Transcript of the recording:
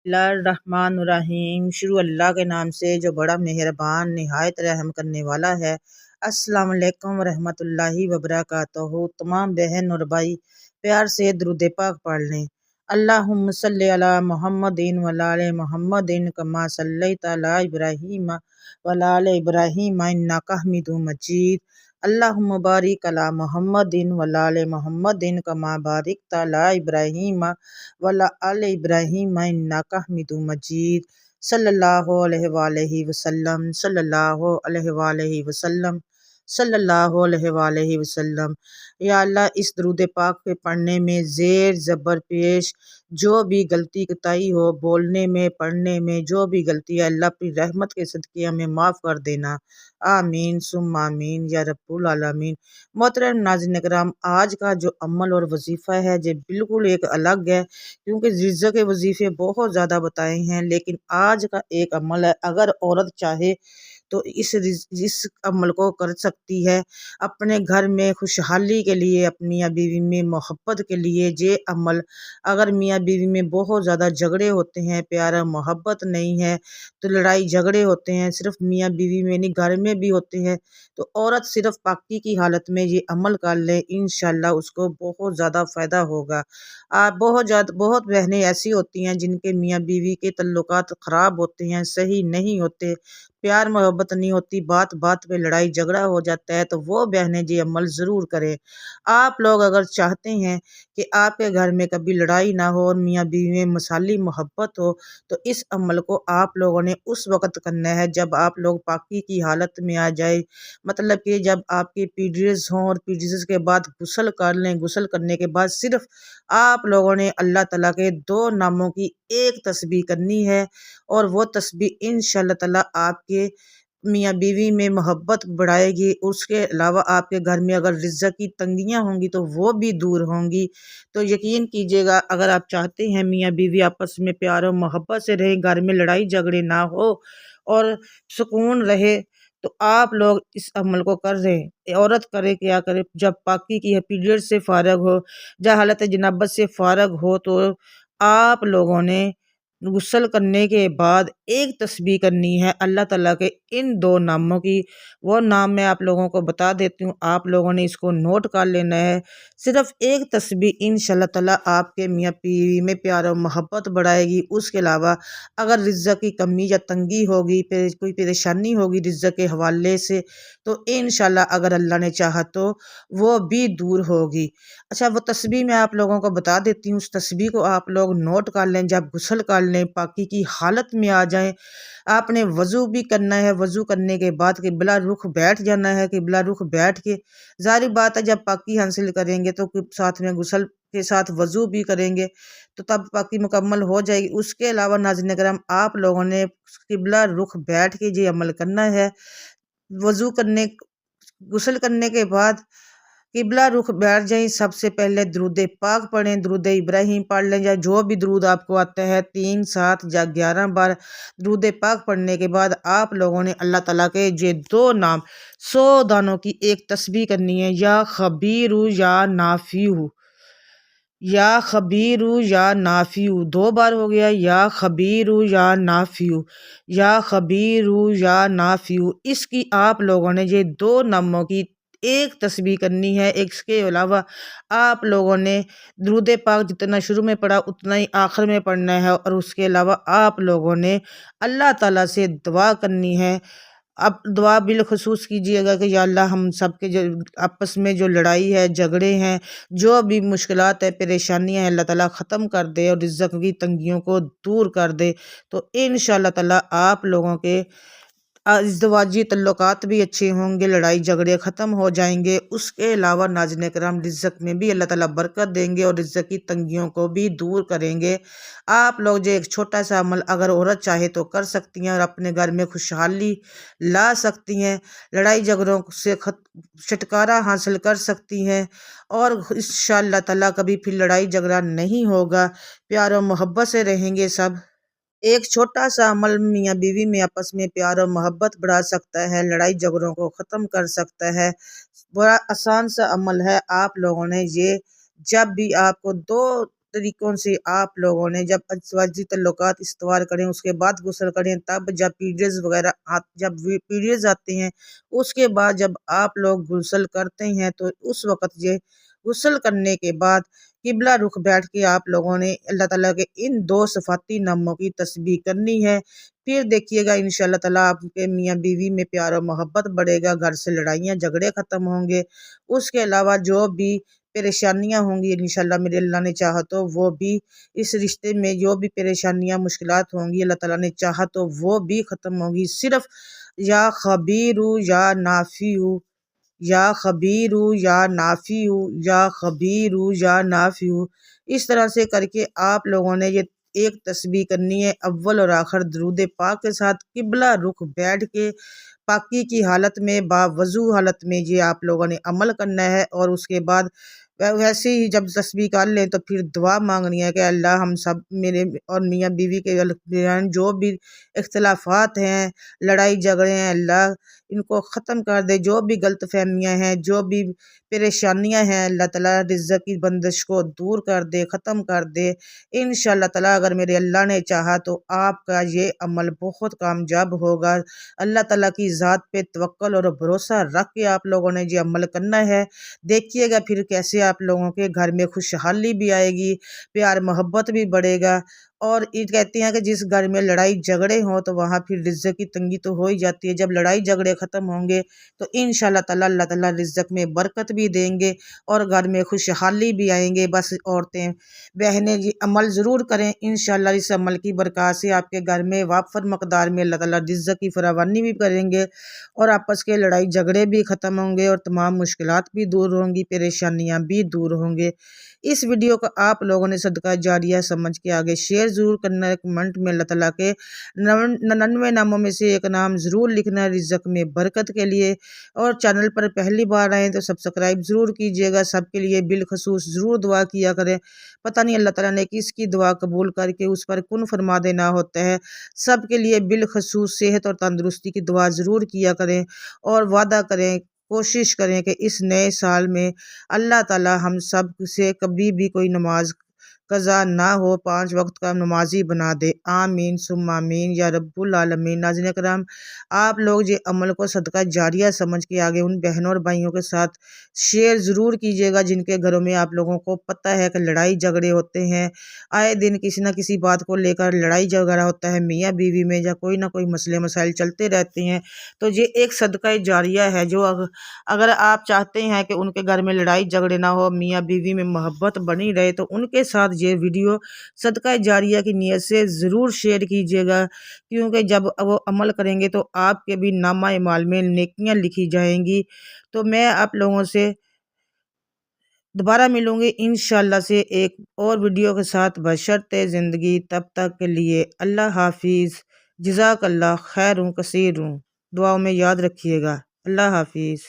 बिस्मिल्लाहिर्रहमानिर्रहीम। शुरू अल्लाह के नाम से जो बड़ा मेहरबान नहायत रहम करने वाला है। अस्सलाम वालेकुम रहमतुल्लाहि व बरकातहू। तमाम बहन और भाई प्यार से दुरूद पाक पढ़ लें। अल्लाहुम्मा सल्ली अला मुहम्मदिन व अला आले मुहम्मदिन कमा सल्लैता अला इब्राहीम व अला आले इब्राहीम इन्नका हमीदुम मजीद। अल्लाहुम्मा बारिक अला मुहम्मदिन व अला आले मुहम्मदिन कमा बारिकता अला इब्राहीम व अला आले इब्राहीम इन्नका हमीदुम मजीद। सल्लल्लाहु अलैहि वसल्लम सल्लल्लाहु अलैहि वसल्लम सल्लल्लाहु अलैहि वसल्लम। या अल्लाह, इस दरूद पाक पे पढ़ने में ज़ेर ज़बर पेश जो भी गलती कोताही हो, बोलने में पढ़ने में जो भी गलती है, अल्लाह अपनी रहमत के सदके हमें माफ़ कर देना। आमीन सुम्मा आमीन या रब्बुल आलमीन। मोहतरम नाज़रीन करम, आज का जो अमल और वजीफ़ा है ये बिल्कुल एक अलग है, क्योंकि रिज़्क़ के वजीफ़े बहुत ज़्यादा बताए हैं, लेकिन आज का एक अमल है, अगर औरत चाहे तो इस अमल को कर सकती है। अपने घर में खुशहाली के लिए, अपनी मियाँ बीवी में मोहब्बत के लिए ये अमल, अगर मियाँ बीवी में बहुत ज़्यादा झगड़े होते हैं, प्यार मोहब्बत नहीं है, तो लड़ाई झगड़े होते हैं, सिर्फ मियाँ बीवी में नहीं घर में भी होते हैं, तो औरत सिर्फ पाकी की हालत में ये अमल कर ले, इंशाल्लाह उसको बहुत ज़्यादा फ़ायदा होगा। बहुत बहनें ऐसी होती हैं जिनके मियाँ बीवी के तल्लुकात ख़राब होते हैं, सही नहीं होते, प्यार मोहब्बत नहीं होती, बात बात पे लड़ाई झगड़ा हो जाता है, तो वो बहनें ये अमल ज़रूर करें। आप लोग अगर चाहते हैं कि आपके घर में कभी लड़ाई ना हो और मियाँ बीवी में मसाली मोहब्बत हो, तो इस अमल को आप लोगों ने उस वक़्त करना है जब आप लोग पाकी की हालत में आ जाए, मतलब कि जब आपकी पीरियड्स हों और पीरियड्स के बाद गुस्ल कर लें। गुस्ल करने के बाद सिर्फ आप लोगों ने अल्लाह ताला के 2 नामों की एक तस्बीह करनी है, और वो तस्बीह इंशाअल्लाह ताला आपके मियाँ बीवी में मोहब्बत बढ़ाएगी। उसके अलावा आपके घर में अगर रिज़्क़ की तंगियाँ होंगी तो वो भी दूर होंगी। तो यकीन कीजिएगा, अगर आप चाहते हैं मियाँ बीवी आपस में प्यार और मोहब्बत से रहें, घर में लड़ाई झगड़े ना हो और सुकून रहे, तो आप लोग इस अमल को कर रहे। औरत करे क्या करे, जब पाकी की पीरियड से फ़ारग हो, जब हालत जनाबत से फ़ारग हो, तो आप लोगों ने गुस्ल करने के बाद एक तस्बीह करनी है अल्लाह ताला के इन 2 नामों की। वो नाम मैं आप लोगों को बता देती हूँ, आप लोगों ने इसको नोट कर लेना है। सिर्फ एक तस्बीह इंशाअल्लाह ताला आपके मियाँ बीवी में प्यार और मोहब्बत बढ़ाएगी। उसके अलावा अगर रिज़्क़ की कमी या तंगी होगी, कोई परेशानी होगी रिज़्क़ के हवाले से, तो इंशाअल्लाह अगर अल्लाह ने चाहा तो वो भी दूर होगी। अच्छा, वो तस्बीह मैं आप लोगों को बता देती हूँ, उस तस्बीह को आप लोग नोट कर लें। जब गुस्ल कर लें, पाकी की हालत में आ जाएं, आपने वज़ू भी करना है। वज़ू करने के बाद किबला रुख बैठ जाना है। किबला रुख बैठ के ज़ाहिर बात है, जब पाकी हासिल करेंगे तो साथ में गुस्ल के साथ वज़ू भी करेंगे, तो तब पाकी मुकम्मल हो जाएगी। उसके अलावा नाज़रीन करम, आप लोगों ने किबला रुख बैठ के ये अमल करना है। वज़ू करने गुस्ल करने के बाद किबला रुख बैठ जाएं, सबसे पहले दुरूद पाक पढ़ें, दुरूद इब्राहीम पढ़ लें, या जो भी दुरूद आपको आता है 3, 7 या 11 बार दुरूद पाक पढ़ने के बाद आप लोगों ने अल्लाह ताला के ये 2 नाम 100 दानों की एक तस्बीह करनी है, या खबीरू या नाफियू, या खबीरू या नाफियू। 2 बार हो गया, या खबीरू या नाफियू, या खबीरू या नाफियू। इसकी आप लोगों ने ये 2 नामों की एक तस्बीह करनी है। इसके अलावा आप लोगों ने दुरूद पाक जितना शुरू में पढ़ा उतना ही आखिर में पढ़ना है, और उसके अलावा आप लोगों ने अल्लाह ताला से दुआ करनी है। अब दुआ बिलखुसूस कीजिएगा कि या अल्लाह, हम सब के जो आपस में जो लड़ाई है, झगड़े हैं, जो भी मुश्किलात है, परेशानियां हैं, अल्लाह ताला ख़त्म कर दे और रिज़्क़ की तंगियों को दूर कर दे। तो इंशाअल्लाह ताला आप लोगों के इज़्दिवाजी तल्लुकात भी अच्छे होंगे, लड़ाई झगड़े ख़त्म हो जाएंगे। उसके अलावा नाज़रीन करम, रिज़्क़ में भी अल्लाह ताला बरकत देंगे और रिज़्क़ की तंगियों को भी दूर करेंगे। आप लोग जो एक छोटा सा अमल अगर औरत चाहे तो कर सकती हैं और अपने घर में खुशहाली ला सकती हैं, लड़ाई झगड़ों से छुटकारा हासिल कर सकती हैं, और इंशाअल्लाह ताला कभी फिर लड़ाई झगड़ा नहीं होगा, प्यार और मोहब्बत से रहेंगे सब। एक छोटा सा अमल मियाँ बीवी में आपस में प्यार और मोहब्बत बढ़ा सकता है, लड़ाई झगड़ों को ख़त्म कर सकता है। बड़ा आसान सा अमल है। आप लोगों ने ये, जब भी आपको 2 طریقوں سے آپ لوگوں نے جب ازواجی تعلقات استوار کریں، اس کے بعد غسل کریں، تب جب پیریڈز آتے ہیں اس کے بعد جب آپ لوگ غسل کرتے ہیں تو اس وقت یہ غسل کرنے کے بعد قبلہ رخ بیٹھ کے آپ لوگوں نے اللہ تعالیٰ کے ان 2 صفاتی ناموں کی تسبیح کرنی ہے۔ پھر دیکھیے گا انشاءاللہ تعالیٰ آپ کے میاں بیوی میں پیار و محبت بڑھے گا، گھر سے لڑائیاں جھگڑے ختم ہوں گے۔ اس کے علاوہ جو بھی پریشانیاں ہوں گی انشاءاللہ میرے اللہ نے چاہا تو وہ بھی اس رشتے میں جو بھی پریشانیاں مشکلات ہوں گی اللہ تعالیٰ نے چاہا تو وہ بھی ختم ہوگی۔ صرف یا خبیرو یا نافیو، یا خبیرو یا نافیو، یا خبیرو یا نافیو، اس طرح سے کر کے آپ لوگوں نے یہ ایک تسبیح کرنی ہے اول اور آخر درود پاک کے ساتھ، قبلہ رخ بیٹھ کے پاکی کی حالت میں باوضو حالت میں یہ آپ لوگوں نے عمل کرنا ہے۔ اور اس کے بعد ویسے ہی جب تسبیح کر لیں تو پھر دعا مانگنی ہے کہ اللہ ہم سب میرے اور میاں بیوی کے درمیان جو بھی اختلافات ہیں، لڑائی جھگڑے ہیں، اللہ ان کو ختم کر دے، جو بھی غلط فہمیاں ہیں، جو بھی پریشانیاں ہیں، اللہ تعالیٰ رزق کی بندش کو دور کر دے، ختم کر دے انشاءاللہ تعالیٰ۔ اگر میرے اللہ نے چاہا تو آپ کا یہ عمل بہت کامیاب ہوگا۔ اللہ تعالیٰ کی ذات پہ توکل اور بھروسہ رکھ کے آپ لوگوں نے یہ عمل کرنا ہے۔ دیکھیے گا پھر کیسے آپ لوگوں کے گھر میں خوشحالی بھی آئے گی، پیار محبت بھی بڑھے گا۔ اور یہ کہتے ہیں کہ جس گھر میں لڑائی جھگڑے ہوں تو وہاں پھر رزق کی تنگی تو ہو ہی جاتی ہے۔ جب لڑائی جھگڑے ختم ہوں گے تو انشاءاللہ تعالیٰ اللہ تعالیٰ رزق میں برکت بھی دیں گے اور گھر میں خوشحالی بھی آئیں گے۔ بس عورتیں بہنیں جی عمل ضرور کریں، انشاءاللہ اس عمل کی برکات سے آپ کے گھر میں وافر مقدار میں اللہ تعالیٰ رزق کی فراوانی بھی کریں گے اور آپس کے لڑائی جھگڑے بھی ختم ہوں گے اور تمام مشکلات بھی دور ہوں گی، پریشانیاں بھی دور ہوں گے۔ اس ویڈیو کو آپ لوگوں نے صدقہ جاریہ سمجھ کے آگے شیئر ضرور کرنا ہے۔ کمنٹ میں اللہ تعالیٰ کے 99 ناموں میں سے ایک نام ضرور لکھنا ہے رزق میں برکت کے لیے۔ اور چینل پر پہلی بار آئیں تو سبسکرائب ضرور کیجیے گا۔ سب کے لیے بالخصوص ضرور دعا کیا کریں، پتہ نہیں اللہ تعالیٰ نے کس کی دعا قبول کر کے اس پر کن فرما دینا ہوتا ہے۔ سب کے لیے بالخصوص صحت اور تندرستی کی دعا ضرور کیا کریں اور وعدہ کریں، کوشش کریں کہ اس نئے سال میں اللہ تعالیٰ ہم سب سے کبھی بھی کوئی نماز قضا نہ ہو، 5 وقت کا نمازی بنا دے۔ آمین ثم آمین یا رب العالمین۔ ناظرین کرام، آپ لوگ یہ عمل کو صدقہ جاریہ سمجھ کے آگے ان بہنوں اور بھائیوں کے ساتھ شیئر ضرور کیجیے گا جن کے گھروں میں آپ لوگوں کو پتہ ہے کہ لڑائی جھگڑے ہوتے ہیں، آئے دن کسی نہ کسی بات کو لے کر لڑائی جھگڑا ہوتا ہے میاں بیوی میں، یا کوئی نہ کوئی مسئلے مسائل چلتے رہتے ہیں۔ تو یہ ایک صدقہ جاریہ ہے جو اگر آپ چاہتے ہیں کہ ان کے گھر میں لڑائی جھگڑے نہ ہو، میاں بیوی میں محبت بنی رہے، تو ان کے ساتھ یہ ویڈیو صدقہ جاریہ کی نیت سے ضرور شیئر کیجیے گا، کیونکہ جب وہ عمل کریں گے تو آپ کے بھی نامہ اعمال میں نیکیاں لکھی جائیں گی۔ تو میں آپ لوگوں سے دوبارہ ملوں گی انشاءاللہ سے ایک اور ویڈیو کے ساتھ بشرط زندگی۔ تب تک کے لیے اللہ حافظ، جزاک اللہ خیر کثیر۔ دعاؤں میں یاد رکھیے گا۔ اللہ حافظ۔